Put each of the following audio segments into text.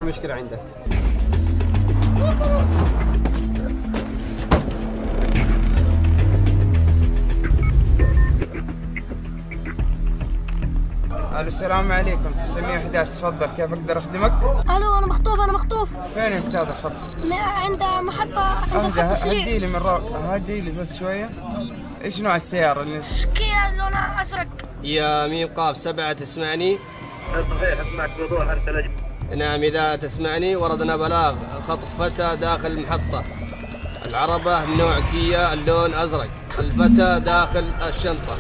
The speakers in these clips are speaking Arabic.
المشكلة عندك؟ الو، السلام عليكم. 911 تفضل، كيف اقدر اخدمك؟ الو، انا مخطوف. فين يا استاذ الخط؟ عند محطة، عند خط السريع. هدي لي هدي لي بس شوية. ايش نوع السيارة اللي كيا لونها ازرق. يا ميم قاف 7 تسمعني؟ صحيح، اسمعك بوضوح ارسل. نعم، إذا تسمعني وردنا بلاغ خطف فتى داخل المحطة. العربة من نوع كيا، اللون أزرق. الفتى داخل الشنطة.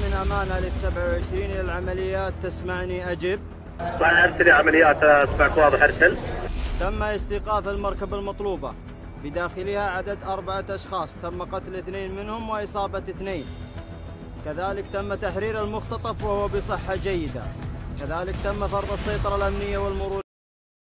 من أمان ألف 27 إلى العمليات، تسمعني أجب. صحيح، ارسل عمليات، اسمعك واضح ارسل. تم استيقاف المركبة المطلوبة، بداخلها عدد 4 أشخاص، تم قتل 2 منهم وإصابة 2. كذلك تم تحرير المختطف وهو بصحة جيدة. كذلك تم فرض السيطرة الأمنية والمرورية.